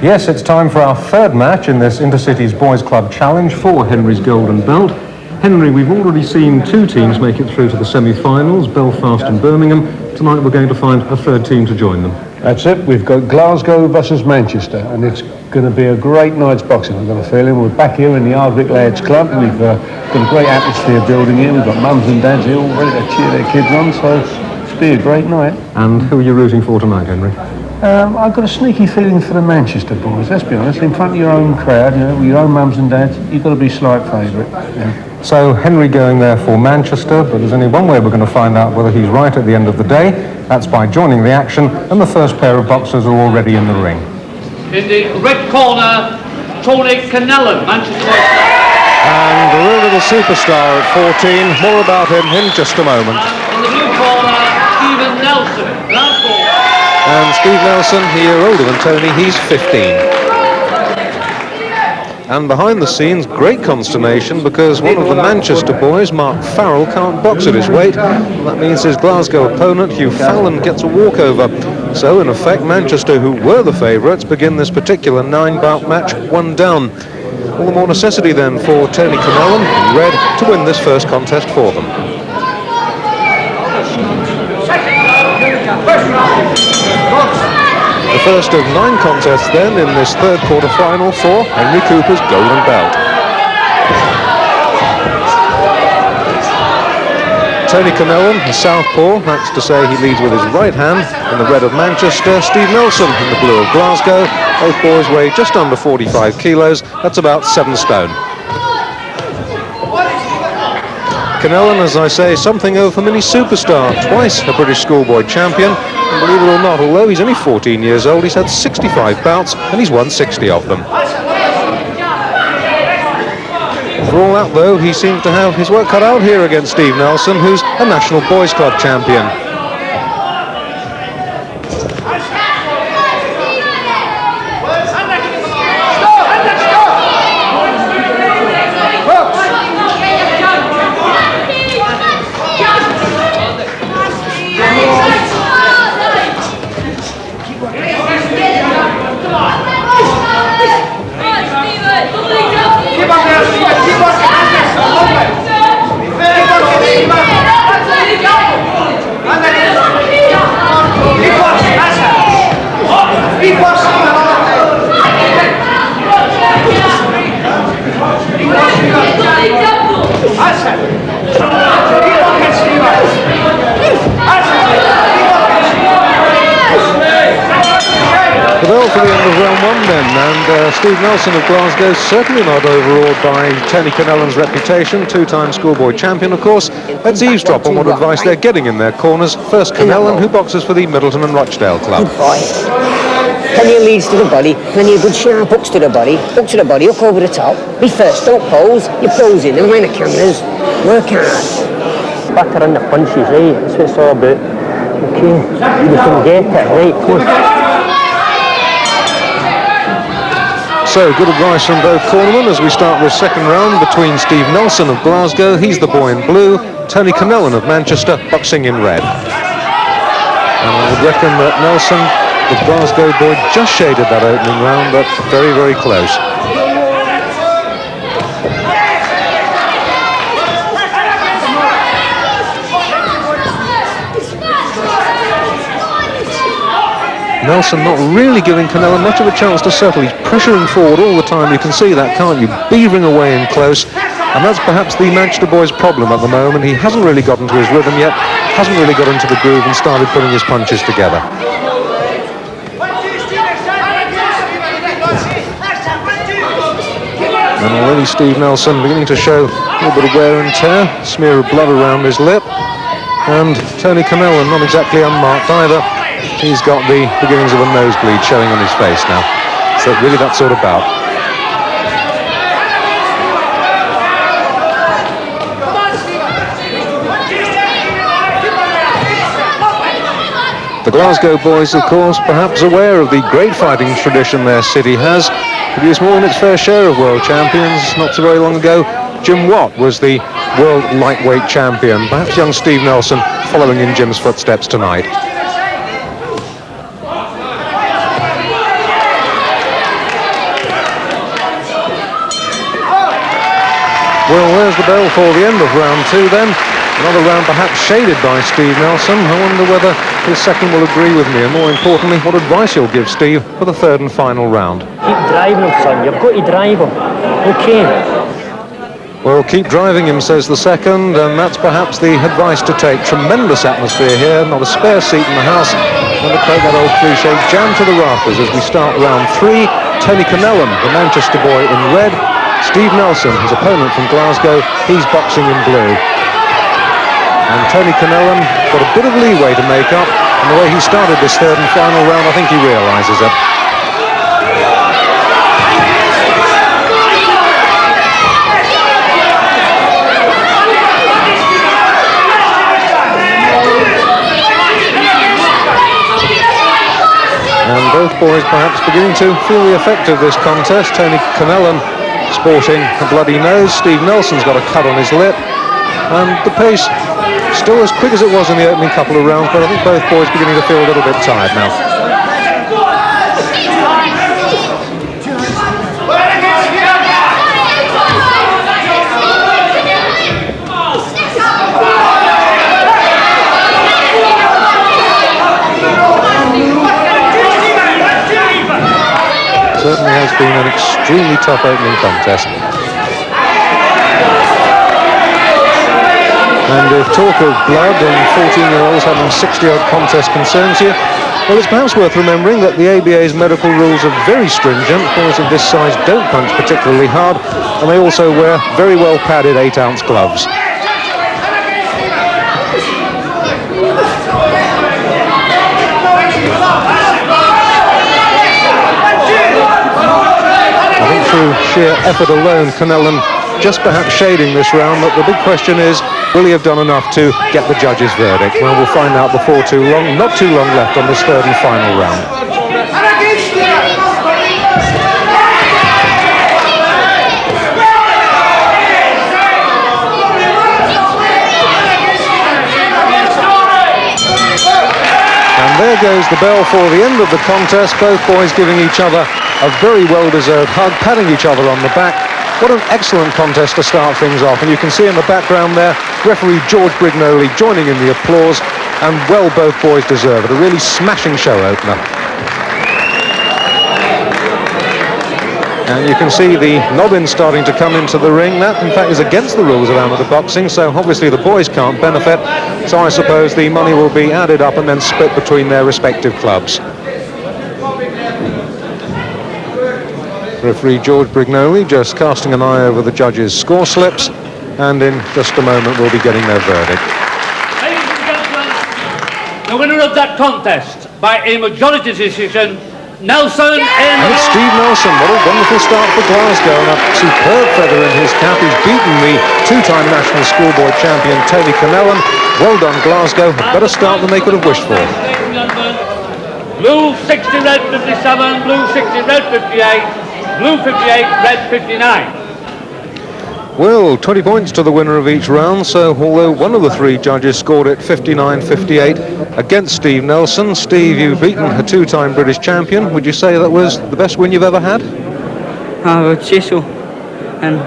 Yes, it's time for our third match in this Intercities Boys Club Challenge for Henry's Golden Belt. Henry, we've already seen two teams make it through to the semi-finals, Belfast and Birmingham. Tonight we're going to find a third team to join them. That's it. We've got Glasgow versus Manchester, and it's going to be a great night's boxing. I've got a feeling. We're back here in the Ardwick Lads Club. We've got a great atmosphere building here. We've got mums and dads here all ready to cheer their kids on, so it'll be a great night. And who are you rooting for tonight, Henry? I've got a sneaky feeling for the Manchester boys, let's be honest. In front of your own crowd, you know, with your own mums and dads, you've got to be slight favourite. Yeah. So Henry going there for Manchester, but there's only one way we're going to find out whether he's right at the end of the day. That's by joining the action, and the first pair of boxers are already in the ring. In the red corner, Connellan, Manchester boys. And a real little superstar at 14. More about him in just a moment. And in the blue corner, Stephen Nelson, Glasgow. And Steve Nelson, a year older than Tony, he's 15. And behind the scenes, great consternation because one of the Manchester boys, Mark Farrell, can't box at his weight. That means his Glasgow opponent, Hugh Fallon, gets a walkover. So, in effect, Manchester, who were the favourites, begin this particular 9-bout match 1 down. All the more necessity then for Tony Connellan in red to win this first contest for them. The first of 9 contests then in this third quarter final for Henry Cooper's Golden Belt. Tony Connellan, a southpaw, that's to say he leads with his right hand in the red of Manchester. Steve Nelson in the blue of Glasgow. Both boys weigh just under 45 kilos, that's about 7 stone. Connellan, as I say, something of a mini superstar, twice a British schoolboy champion. And believe it or not, although he's only 14 years old, he's had 65 bouts and he's won 60 of them. For all that, though, he seems to have his work cut out here against Steve Nelson, who's a National Boys Club champion. The bell for the end of round 1 then, and Steve Nelson of Glasgow certainly not overawed by Tony Connellan's reputation, 2-time schoolboy champion of course. Let's eavesdrop on what advice they're getting in their corners. First Connellan, who boxes for the Middleton and Rochdale Club. Good boy. Plenty of leads to the body, plenty of good sharp hooks to the body, hook over the top. Be first, don't pose, you're posing, never mind the cameras, work hard. Batter on the punches, eh? That's what it's all about. Okay, you can get it, right, push. So, good advice from both cornermen as we start this second round between Steve Nelson of Glasgow, he's the boy in blue, Tony Connellan of Manchester, boxing in red. And I would reckon that Nelson, the Glasgow boy, just shaded that opening round, but very, very close. Nelson not really giving Connellan much of a chance to settle. He's pressuring forward all the time. You can see that, can't you? Beavering away in close. And that's perhaps the Manchester boy's problem at the moment. He hasn't really got into his rhythm yet, hasn't really got into the groove and started putting his punches together. And already Steve Nelson beginning to show a little bit of wear and tear, smear of blood around his lip. And Tony Connellan not exactly unmarked either. He's got the beginnings of a nosebleed showing on his face now. So really that sort of bout. The Glasgow boys, of course, perhaps aware of the great fighting tradition their city has. Produced more than its fair share of world champions. Not so very long ago, Jim Watt was the world lightweight champion. Perhaps young Steve Nelson following in Jim's footsteps tonight. Well, there's the bell for the end of round 2 then. Another round perhaps shaded by Steve Nelson. I wonder whether his second will agree with me, and more importantly, what advice he'll give Steve for the third and final round. Keep driving him, son. You've got to drive him. Okay. Well, keep driving him, says the second, and that's perhaps the advice to take. Tremendous atmosphere here, not a spare seat in the house. And to quote that old cliche, jam to the rafters as we start round 3. Tony Connellan, the Manchester boy, in red. Steve Nelson, his opponent from Glasgow, he's boxing in blue. And Tony Connellan got a bit of leeway to make up, and the way he started this third and final round, I think he realises it. And both boys perhaps beginning to feel the effect of this contest. Tony Connellan sporting a bloody nose. Steve Nelson's got a cut on his lip. And the pace still as quick as it was in the opening couple of rounds, but I think both boys beginning to feel a little bit tired now. Certainly has been an extremely tough opening contest. And if talk of blood and 14-year-olds having 60-odd contest concerns you, well, it's perhaps worth remembering that the ABA's medical rules are very stringent. Boys of this size don't punch particularly hard, and they also wear very well padded 8-ounce gloves. Through sheer effort alone, Connellan just perhaps shading this round, but the big question is, will he have done enough to get the judge's verdict? Well, we'll find out before too long. Not too long left on this third and final round. And there goes the bell for the end of the contest, both boys giving each other a very well-deserved hug, patting each other on the back. What an excellent contest to start things off. And you can see in the background there, referee George Brignoli joining in the applause, and well, both boys deserve it. A really smashing show opener. And you can see the nobbin starting to come into the ring. That, in fact, is against the rules of amateur boxing, so obviously the boys can't benefit. So I suppose the money will be added up and then split between their respective clubs. Referee George Brignoli just casting an eye over the judges' score slips, and in just a moment we'll be getting their verdict. Ladies and gentlemen, the winner of that contest by a majority decision, Nelson. And it's Steve Nelson. What a wonderful start for Glasgow, and a superb feather in his cap. He's beaten the two-time national schoolboy champion Tony Connellan. Well done, Glasgow. A better start than they could have wished for. Blue 60, red 57, blue 60, red 58. Blue 58, red 59. Well, 20 points to the winner of each round, so although one of the three judges scored it 59-58 against Steve Nelson. Steve, you've beaten a two-time British champion. Would you say that was the best win you've ever had? I would say so. And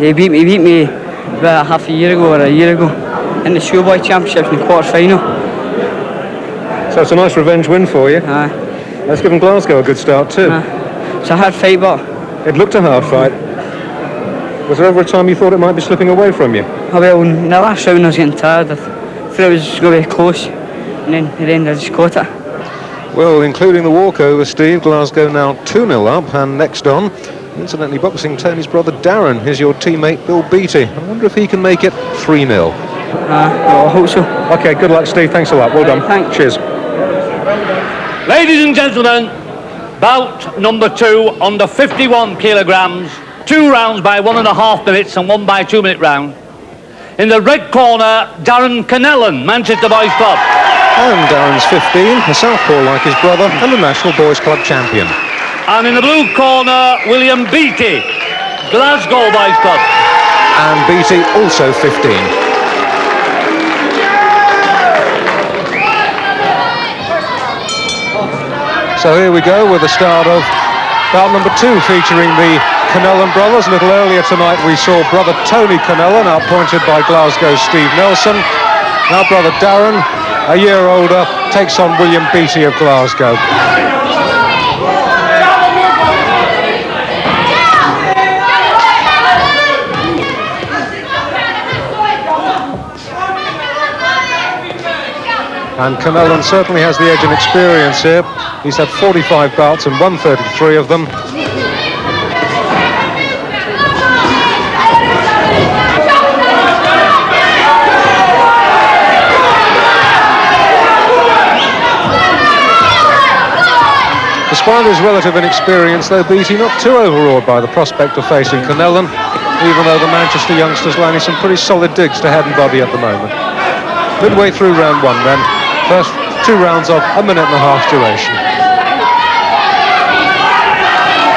he beat me about half a year ago or a year ago in the schoolboy championships in the quarter-final. So it's a nice revenge win for you. Aye. That's given Glasgow a good start too. It's a hard fight, but it looked a hard fight. Was there ever a time you thought it might be slipping away from you? oh, well, in the last round I was getting tired. I thought it was going to be close, and then at the end I just caught it. Well, including the walkover, Steve, Glasgow now 2-0 up, and next on, incidentally boxing Tony's brother Darren, is your teammate Bill Beattie. I wonder if he can make it 3-0. Well, I hope so. Okay, good luck, Steve. Thanks a lot. Well done. Thanks. Cheers. Ladies and gentlemen, bout number 2 under 51 kilograms, 2 rounds by 1.5 minutes and 1 by 2 minute round. In the red corner, Darren Connellan, Manchester Boys Club. And Darren's 15, a southpaw like his brother, and a National Boys Club champion. And in the blue corner, William Beattie, Glasgow Boys Club. And Beattie also 15. So here we go with the start of bout number 2, featuring the Connellan brothers. A little earlier tonight we saw brother Tony Connellan, outpointed by Glasgow's Steve Nelson. Now brother Darren, a year older, takes on William Beattie of Glasgow. And Connellan certainly has the edge in experience here. He's had 45 bouts and won 33 of them. Despite his relative inexperience, though, Beattie not too overawed by the prospect of facing Connellan, even though the Manchester youngster's landing some pretty solid digs to head and body at the moment. Midway through round one then, first 2 rounds of a minute and a half duration.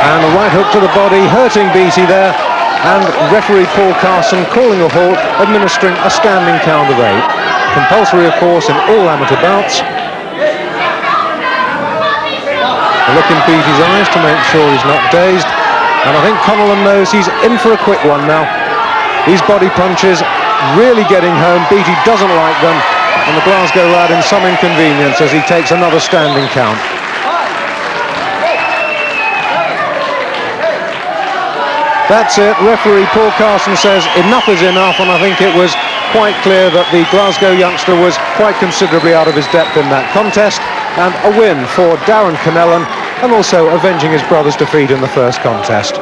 And a right hook to the body, hurting Beattie there, and referee Paul Carson calling a halt, administering a standing count of 8. Compulsory, of course, in all amateur bouts. A look in Beattie's eyes to make sure he's not dazed, and I think Connellan knows he's in for a quick one now. These body punches really getting home. Beattie doesn't like them, and the Glasgow lad in some inconvenience as he takes another standing count. That's it. Referee Paul Carson says enough is enough, and I think it was quite clear that the Glasgow youngster was quite considerably out of his depth in that contest, and a win for Darren Connellan, and also avenging his brother's defeat in the first contest.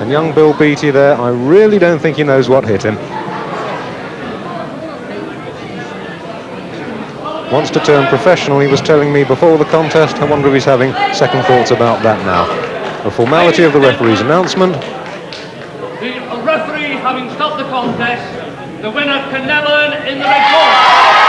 And young Bill Beattie there, I really don't think he knows what hit him. Wants to turn professional, he was telling me before the contest. I wonder if he's having second thoughts about that now. The formality of the referee's announcement. The referee having stopped the contest, the winner Connellan in the red corner.